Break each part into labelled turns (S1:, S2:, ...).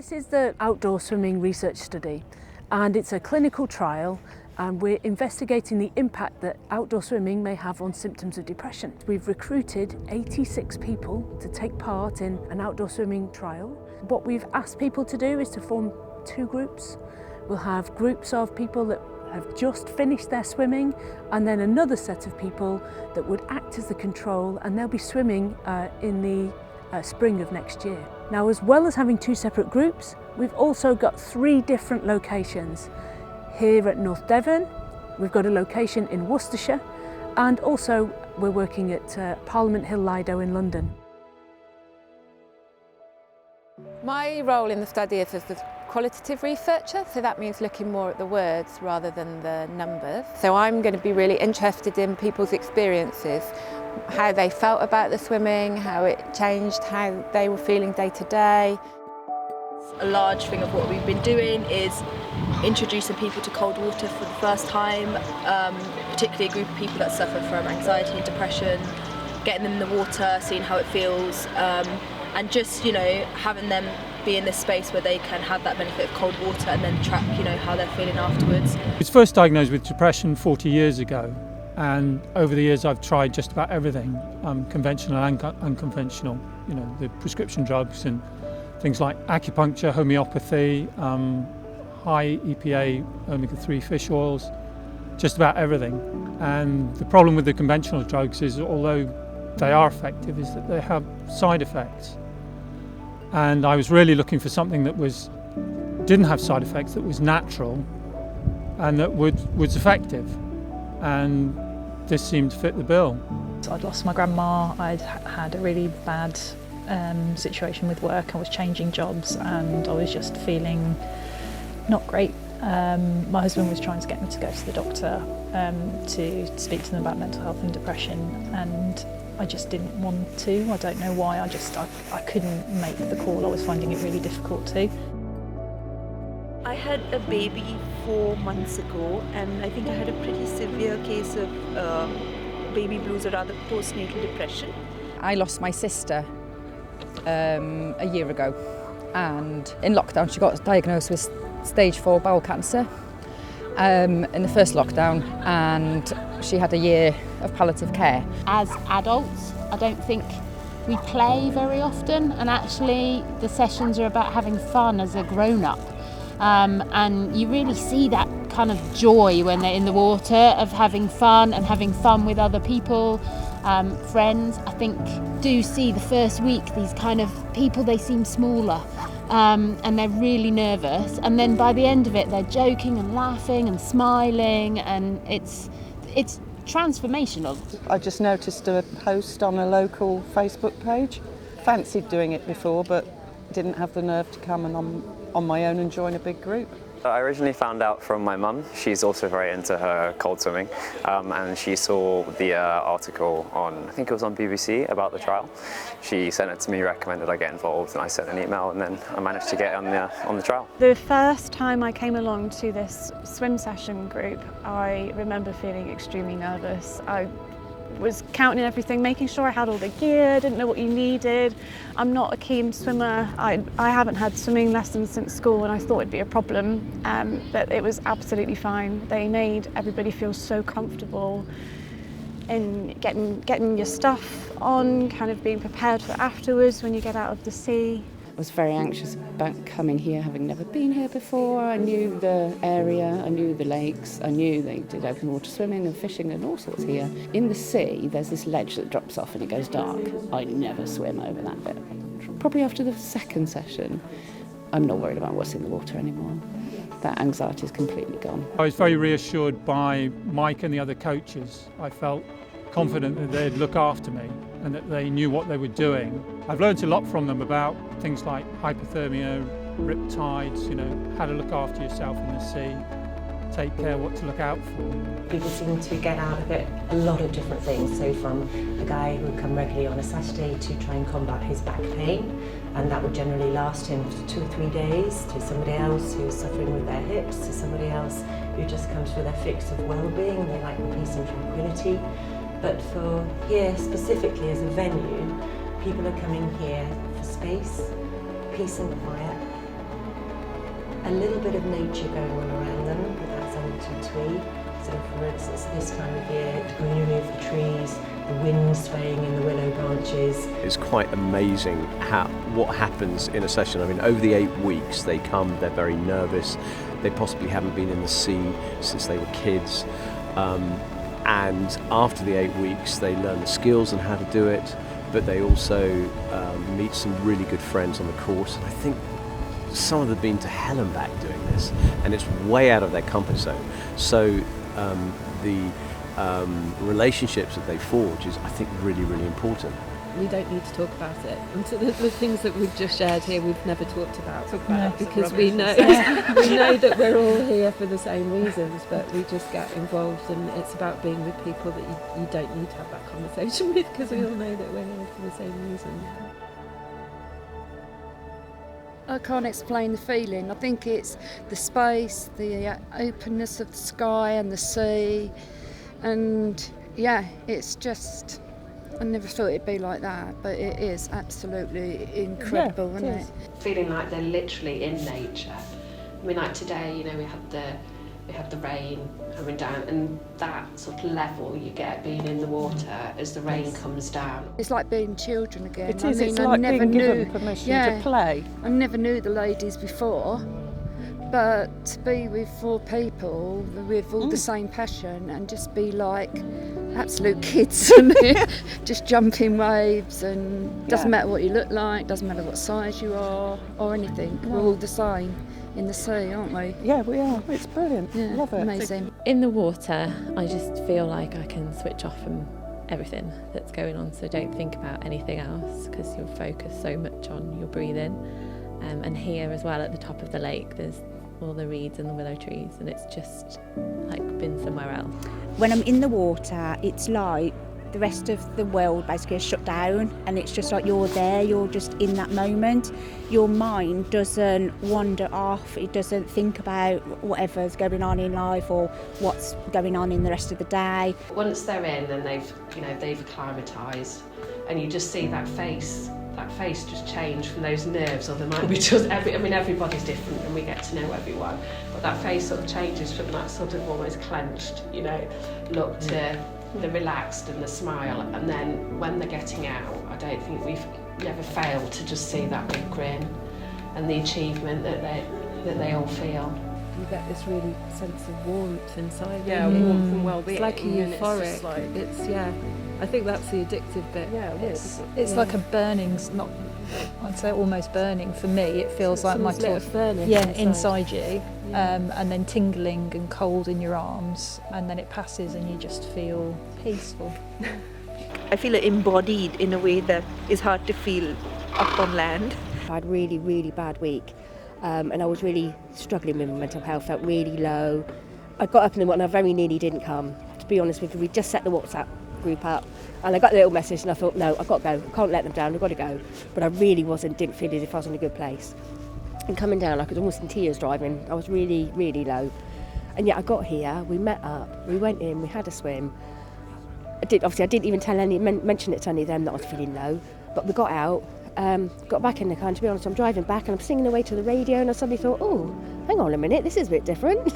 S1: This is the outdoor swimming research study, and it's a clinical trial, and we're investigating the impact that outdoor swimming may have on symptoms of depression. We've recruited 86 people to take part in an outdoor swimming trial. What we've asked people to do is to form two groups. We'll have groups of people that have just finished their swimming, and then another set of people that would act as the control, and they'll be swimming in the spring of next year. Now, as well as having two separate groups, we've also got three different locations. Here at North Devon, we've got a location in Worcestershire, and also we're working at Parliament Hill Lido in London.
S2: My role in the study is as a qualitative researcher, so that means looking more at the words rather than the numbers. So I'm going to be really interested in people's experiences, how they felt about the swimming, how it changed, how they were feeling day to day.
S3: A large thing of what we've been doing is introducing people to cold water for the first time, particularly a group of people that suffer from anxiety and depression, getting them in the water, seeing how it feels, and just, having them be in this space where they can have that benefit of cold water and then track, how they're feeling afterwards.
S4: I was first diagnosed with depression 40 years ago, and over the years I've tried just about everything, conventional and unconventional, the prescription drugs and things like acupuncture, homeopathy, high EPA omega-3 fish oils, just about everything. And the problem with the conventional drugs is, although they are effective, is that they have side effects. And I was really looking for something that didn't have side effects, that was natural and that was effective. And this seemed to fit the bill.
S5: I'd lost my grandma, I'd had a really bad situation with work, I was changing jobs and I was just feeling not great. My husband was trying to get me to go to the doctor to speak to them about mental health and depression, and I just didn't want to. I don't know why, I couldn't make the call. I was finding it really difficult to.
S6: I had a baby 4 months ago, and I think I had a pretty severe case of baby blues, or rather postnatal depression.
S7: I lost my sister a year ago, and in lockdown she got diagnosed with stage 4 bowel cancer in the first lockdown, and she had a year of palliative care.
S8: As adults, I don't think we play very often, and actually the sessions are about having fun as a grown-up. And you really see that kind of joy when they're in the water, of having fun and having fun with other people, friends. I think do see the first week these kind of people, they seem smaller, and they're really nervous, and then by the end of it they're joking and laughing and smiling, and it's transformational.
S9: I just noticed a post on a local Facebook page. Fancied doing it before, but didn't have the nerve to come and on my own and join a big group.
S10: I originally found out from my mum. She's also very into her cold swimming, and she saw the article on, I think it was on BBC, about the trial. She sent it to me, recommended I get involved, and I sent an email, and then I managed to get on the trial.
S11: The first time I came along to this swim session group, I remember feeling extremely nervous. I was counting everything, making sure I had all the gear, didn't know what you needed. I'm not a keen swimmer. I haven't had swimming lessons since school, and I thought it'd be a problem, but it was absolutely fine. They made everybody feel so comfortable in getting your stuff on, kind of being prepared for afterwards when you get out of the sea.
S12: I was very anxious about coming here, having never been here before. I knew the area, I knew the lakes, I knew they did open water swimming and fishing and all sorts here. In the sea, there's this ledge that drops off and it goes dark. I never swim over that bit. Probably after the second session, I'm not worried about what's in the water anymore. That anxiety is completely gone.
S4: I was very reassured by Mike and the other coaches. I felt confident that they'd look after me and that they knew what they were doing. I've learned a lot from them about things like hypothermia, riptides, how to look after yourself in the sea, take care what to look out for.
S13: People seem to get out of it a lot of different things. So from a guy who would come regularly on a Saturday to try and combat his back pain, and that would generally last him for 2 or 3 days, to somebody else who's suffering with their hips, to somebody else who just comes for their fix of well-being, they like the peace and tranquility. But for here specifically as a venue, people are coming here for space, peace and quiet, a little bit of nature going on around them, but that's only to a tweak. So for instance, this time of year, the greenery of the trees, the wind swaying in the willow branches.
S14: It's quite amazing what happens in a session. I mean, over the 8 weeks they come, they're very nervous, they possibly haven't been in the sea since they were kids, and after the 8 weeks they learn the skills and how to do it, but they also meet some really good friends on the course. And I think some of them have been to hell and back doing this, and it's way out of their comfort zone. So the relationships that they forge is, I think, really, really important.
S15: We don't need to talk about it. And so the things that we've just shared here, we've never talked about because we know we know that we're all here for the same reasons, but we just get involved, and it's about being with people that you don't need to have that conversation with, because we all know that we're here for the same reason.
S7: I can't explain the feeling. I think it's the space, the openness of the sky and the sea, and yeah, it's just, I never thought it'd be like that, but it is absolutely incredible, isn't it?
S16: Feeling like they're literally in nature. I mean, like today, you know, we had the rain coming down, and that sort of level you get being in the water as the rain comes down.
S7: It's like being children again.
S9: It is. It's like being given permission to play.
S7: I never knew the ladies before, but to be with 4 people with all the same passion and just be like absolute kids, just jumping waves, and doesn't matter what you look like, doesn't matter what size you are or anything. No. We're all the same in the sea, aren't we?
S9: Yeah, we are. It's brilliant.
S7: Yeah,
S9: love it.
S7: Amazing.
S17: In the water, I just feel like I can switch off from everything that's going on, so don't think about anything else, because you're focused so much on your breathing. And here as well, at the top of the lake, there's all the reeds and the willow trees, and it's just like being somewhere else.
S18: When I'm in the water, it's like the rest of the world basically is shut down, and it's just like you're there, you're just in that moment. Your mind doesn't wander off, it doesn't think about whatever's going on in life or what's going on in the rest of the day.
S16: Once they're in and they've acclimatised, and you just see that face just change from those nerves, or there might be just everybody's different and we get to know everyone, but that face sort of changes from that sort of almost clenched, look to the relaxed and the smile, and then when they're getting out, I don't think we've never failed to just see that big grin and the achievement that they all feel.
S15: You get this really sense of warmth inside.
S9: Yeah, warmth and well-being.
S15: It's like a euphoric.
S9: It's
S15: I think that's the addictive bit.
S9: Yeah,
S5: it's like a burning, I'd say almost burning for me. It feels like my
S15: burning
S5: inside you, and then tingling and cold in your arms, and then it passes and you just feel peaceful.
S6: I feel embodied in a way that is hard to feel up on land.
S19: I had a really, really bad week, and I was really struggling with my mental health, felt really low. I got up in the morning and I very nearly didn't come. To be honest with you, we just set the WhatsApp group up, and I got the little message and I thought, no, I've got to go, I can't let them down, I've got to go. But I really didn't feel as if I was in a good place. And coming down, I was almost in tears driving. I was really, really low. And yet I got here, we met up, we went in, we had a swim. I didn't even mention it to any of them that I was feeling low, but we got out, got back in the car, and to be honest, I'm driving back and I'm singing away to the radio, and I suddenly thought, oh, hang on a minute, this is a bit different.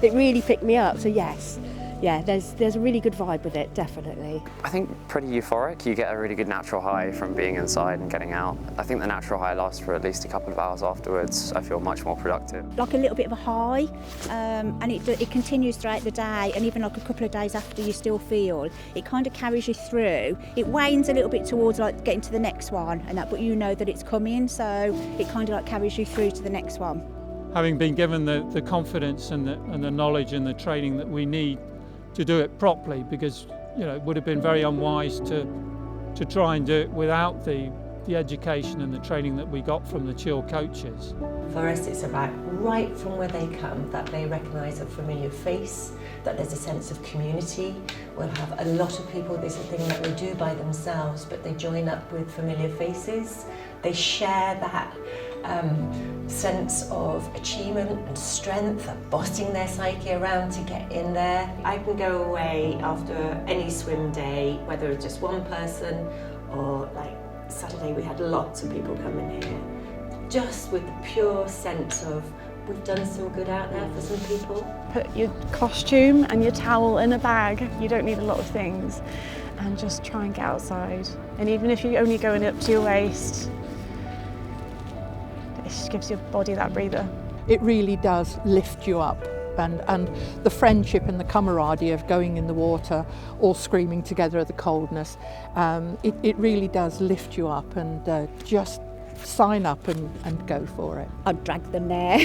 S19: It really picked me up, so yes. Yeah, there's a really good vibe with it, definitely.
S10: I think pretty euphoric. You get a really good natural high from being inside and getting out. I think the natural high lasts for at least a couple of hours afterwards. I feel much more productive.
S18: Like a little bit of a high, and it continues throughout the day, and even like a couple of days after you still feel, it kind of carries you through. It wanes a little bit towards like getting to the next one and that, but you know that it's coming, so it kind of like carries you through to the next one.
S4: Having been given the confidence and the knowledge and the training that we need to do it properly, because it would have been very unwise to try and do it without the education and the training that we got from the chill coaches.
S13: For us, it's about right from where they come, that they recognise a familiar face, that there's a sense of community. We'll have a lot of people, this is a thing that they do by themselves, but they join up with familiar faces. They share that sense of achievement and strength, of bossing their psyche around to get in there. I can go away after any swim day, whether it's just one person or like Saturday we had lots of people coming here, just with the pure sense of would have done us some good out there for some people.
S11: Put your costume and your towel in a bag. You don't need a lot of things. And just try and get outside. And even if you're only going up to your waist, it just gives your body that breather.
S20: It really does lift you up. And the friendship and the camaraderie of going in the water, all screaming together at the coldness, it really does lift you up, and just sign up and go for it.
S18: I'd drag them there.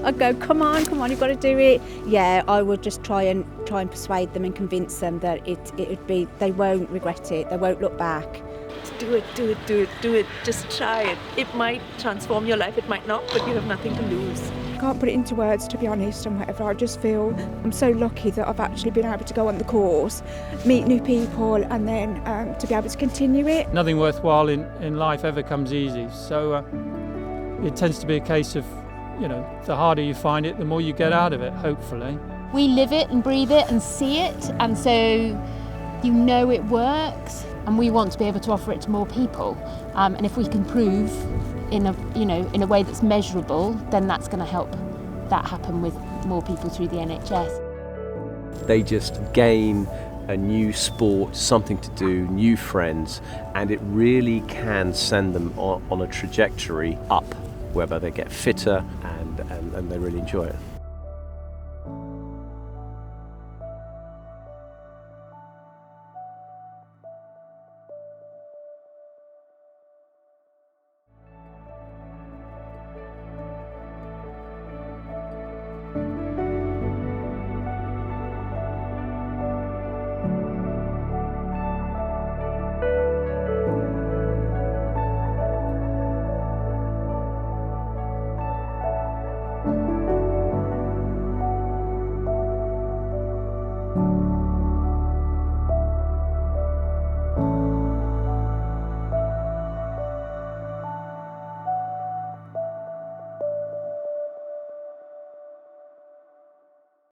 S18: I'd go, come on, you've got to do it. Yeah, I would just try and persuade them and convince them that it would be, they won't regret it, they won't look back.
S6: Do it, just try it. It might transform your life, it might not, but you have nothing to lose.
S21: I can't put it into words, to be honest, and whatever. I just feel I'm so lucky that I've actually been able to go on the course, meet new people, and then to be able to continue it.
S4: Nothing worthwhile in life ever comes easy, so it tends to be a case of, the harder you find it, the more you get out of it, hopefully.
S8: We live it and breathe it and see it, and so it works, and we want to be able to offer it to more people. And if we can prove in a way that's measurable, then that's going to help that happen with more people through the NHS.
S14: They just gain a new sport, something to do, new friends, and it really can send them on a trajectory up, whereby they get fitter and they really enjoy it.